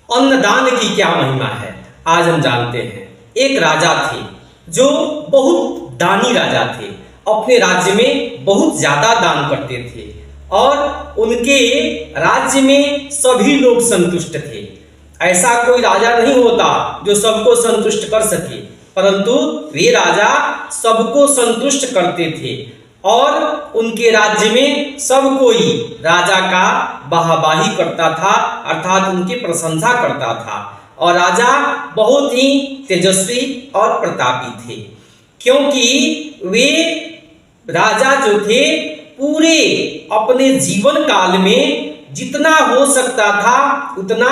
अन्नदान की क्या महिमा है, आज हम जानते हैं। एक राजा थे जो बहुत दानी राजा थे, अपने राज्य में बहुत ज्यादा दान करते थे और उनके राज्य में सभी लोग संतुष्ट थे। ऐसा कोई राजा नहीं होता जो सबको संतुष्ट कर सके, परंतु वे राजा सबको संतुष्ट करते थे और उनके राज्य में सब कोई राजा का वाहवाही करता था, अर्थात उनकी प्रशंसा करता था। और राजा बहुत ही तेजस्वी और प्रतापी थे, क्योंकि वे राजा जो थे पूरे अपने जीवन काल में जितना हो सकता था उतना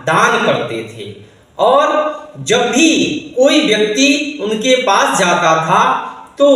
दान करते थे। और जब भी कोई व्यक्ति उनके पास जाता था तो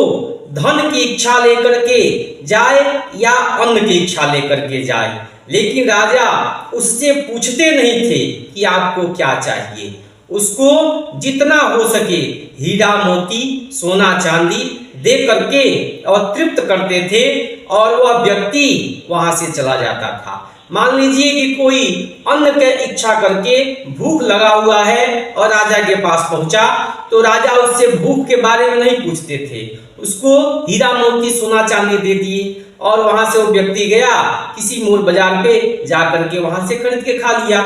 धन की इच्छा लेकर के जाए या अन्न की इच्छा लेकर के जाए, लेकिन राजा उससे पूछते नहीं थे कि आपको क्या चाहिए। उसको जितना हो सके हीरा मोती सोना चांदी दे करके और तृप्त करते थे और वह व्यक्ति वहां से चला जाता था। मान लीजिए कि कोई अन्न की इच्छा करके भूख लगा हुआ है और राजा के पास पहुंचा, तो राजा उससे भूख के बारे में नहीं पूछते थे, उसको हीरा मोती सोना चांदी दे दिए और वहां से वो व्यक्ति गया किसी मोल बाजार पे जाकर के वहां से खरीद के खा लिया।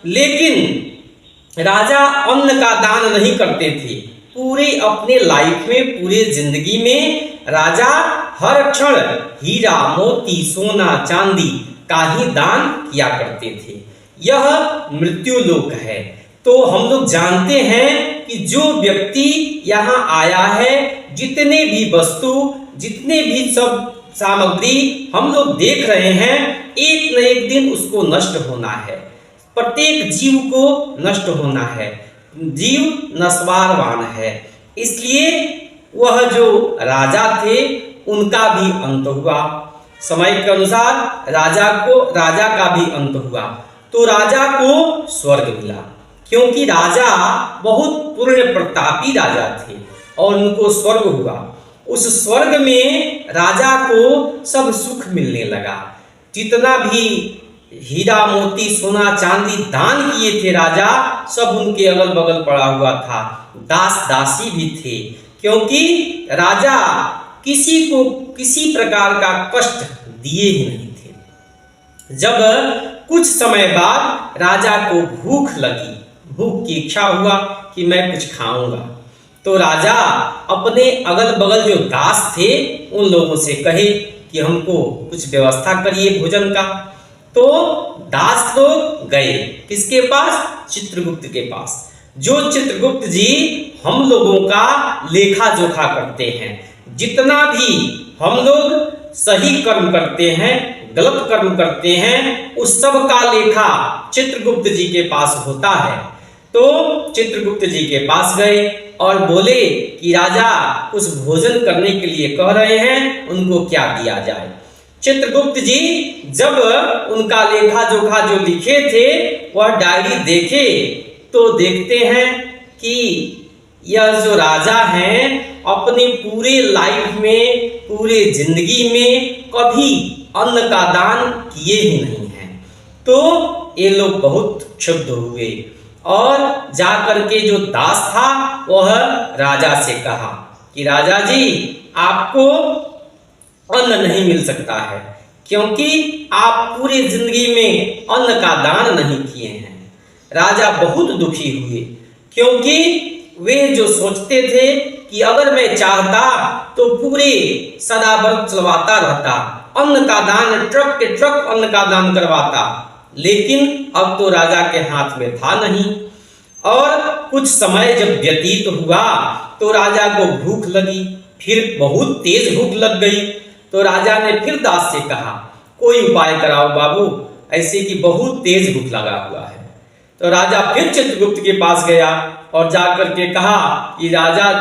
लेकिन राजा अन्न का दान नहीं करते थे। पूरे अपने लाइफ में, पूरे जिंदगी में राजा हर क्षण हीरा मोती सोना चांदी का ही दान किया करते थे। यह मृत्यु लोक है। तो हम लोग जानते हैं कि जो व्यक्ति यहाँ आया है, जितने भी वस्तु, जितने भी सब सामग्री हम लोग देख रहे हैं, एक न एक दिन उसको नष्ट होना है। प्रत्येक जीव को नष्ट होना है। जीव नस्वारवान है, इसलिए वह जो राजा थे उनका भी अंत हुआ। समय के अनुसार राजा का भी अंत हुआ। तो राजा को स्वर्ग मिला, क्योंकि राजा बहुत पुण्य प्रतापी राजा थे और उनको स्वर्ग हुआ। उस स्वर्ग में राजा को सब सुख मिलने लगा। जितना भी हीरा मोती सोना चांदी दान किए थे राजा, सब उनके अगल बगल पड़ा हुआ था। दास दासी भी थे, क्योंकि राजा किसी को किसी प्रकार का कष्ट दिए ही नहीं थे। जब कुछ समय बाद राजा को भूख लगी, भूख की इच्छा हुआ कि मैं कुछ खाऊंगा, तो राजा अपने अगल बगल जो दास थे उन लोगों से कहे कि हमको कुछ व्यवस्था करिए भोजन का। तो दास लोग गए किसके पास? चित्रगुप्त के पास। जो चित्रगुप्त जी हम लोगों का लेखा जोखा करते हैं। जितना भी हम लोग सही कर्म करते हैं, गलत कर्म करते हैं, उस सब का लेखा चित्रगुप्त जी के पास होता है। तो चित्रगुप्त जी के पास गए और बोले कि राजा उस भोजन करने के लिए कह रहे हैं, उनको क्या दिया जाए। चित्रगुप्त जी जब उनका लेखा जोखा जो लिखे थे वह डायरी देखे, तो देखते हैं कि यह जो राजा हैं अपने पूरे लाइफ में, पूरे जिंदगी में कभी अन्न का दान किए ही नहीं हैं। तो ये लोग बहुत क्षुब्ध हुए और जाकर के जो दास था वह राजा से कहा कि राजा जी आपको अन्न नहीं मिल सकता है, क्योंकि आप पूरी जिंदगी में अन्न का दान नहीं किए हैं। राजा बहुत दुखी हुए, क्योंकि वे जो सोचते थे कि अगर मैं चाहता तो पूरे सदा व्रत चलवाता रहता, अन्न का दान ट्रक के ट्रक अन्न का दान करवाता, लेकिन अब तो राजा के हाथ में था नहीं। और कुछ समय जब व्यतीत हुआ तो राजा को भूख लगी, फिर बहुत तेज भूख लग गई। तो राजा ने फिर दास से कहा कोई उपाय कराओ बाबू, ऐसे कि बहुत तेज भूख लगा हुआ है। तो राजा फिर चित्रगुप्त के पास गया और जाकर के कहा कि राजा,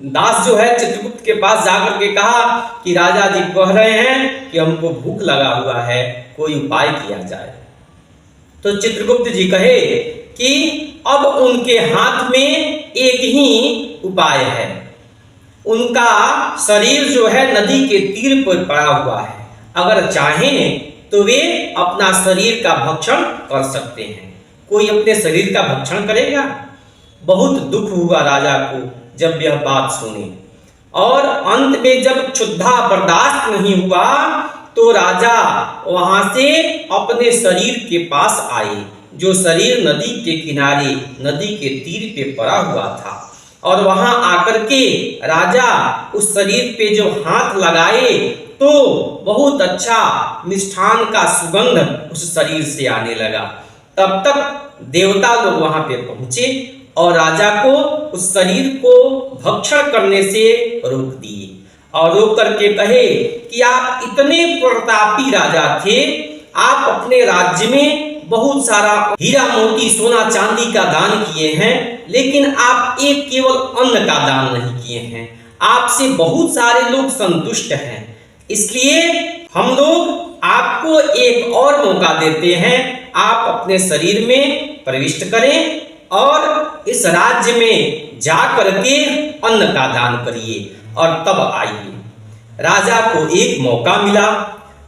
दास जो है चित्रगुप्त के पास जाकर के कहा कि राजा जी कह रहे हैं कि हमको भूख लगा हुआ है, कोई उपाय किया जाए। तो चित्रगुप्त जी कहे कि अब उनके हाथ में एक ही उपाय है। उनका शरीर जो है नदी के तीर पर पड़ा हुआ है, अगर चाहें तो वे अपना शरीर का भक्षण कर सकते हैं। कोई अपने शरीर का भक्षण करेगा? बहुत दुख हुआ राजा को जब यह बात सुनी, और अंत में जब क्षुधा बर्दाश्त नहीं हुआ तो राजा वहां से अपने शरीर के पास आए, जो शरीर नदी के किनारे, नदी के तीर पे पड़ा हुआ था। और वहां आकर के राजा उस शरीर पे जो हाथ लगाए तो बहुत अच्छा मिष्ठान का सुगंध उस शरीर से आने लगा। तब तक देवता लोग वहां पे पहुंचे और राजा को उस शरीर को भक्षण करने से रोक दिए, और रोक करके कहे कि आप इतने प्रतापी राजा थे, आप अपने राज्य में बहुत सारा हीरा मोती सोना चांदी का दान किए हैं, लेकिन आप एक केवल अन्न का दान नहीं किए हैं। आपसे बहुत सारे लोग संतुष्ट हैं, इसलिए हम लोग आपको एक और मौका देते हैं, आप अपने शरीर में प्रविष्ट करें और इस राज्य में जा करके अन्न का दान करिए और तब आइए। राजा को एक मौका मिला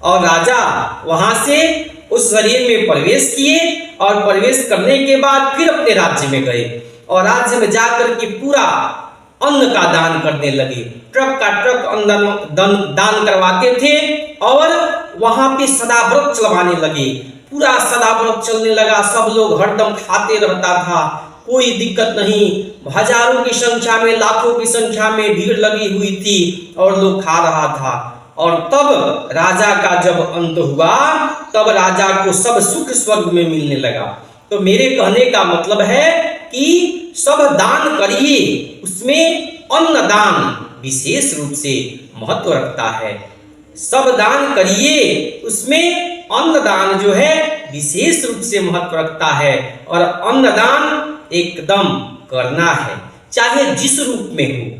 और राजा वहां से उस शरीर में प्रवेश किए, और प्रवेश करने के बाद फिर अपने राज्य में गए और राज्य में जाकर के पूरा अन्न का दान करने लगे। ट्रक का ट्रक अन्न दान करवाते थे और वहां पे सदाव्रत चलवाने लगे। पूरा सदाव्रत चलने लगा, सब लोग हरदम खाते रहता था, कोई दिक्कत नहीं। हजारों की संख्या में, लाखों की संख्या में भीड़ लगी हुई थी और लोग खा रहा था। और तब राजा का जब अंत हुआ, तब राजा को सब सुख स्वर्ग में मिलने लगा। तो मेरे कहने का मतलब है कि सब दान करिए, उसमें अन्न दान विशेष रूप से महत्व रखता है। सब दान करिए, उसमें अन्न दान जो है विशेष रूप से महत्व रखता है, और अन्न दान एकदम करना है, चाहे जिस रूप में हो।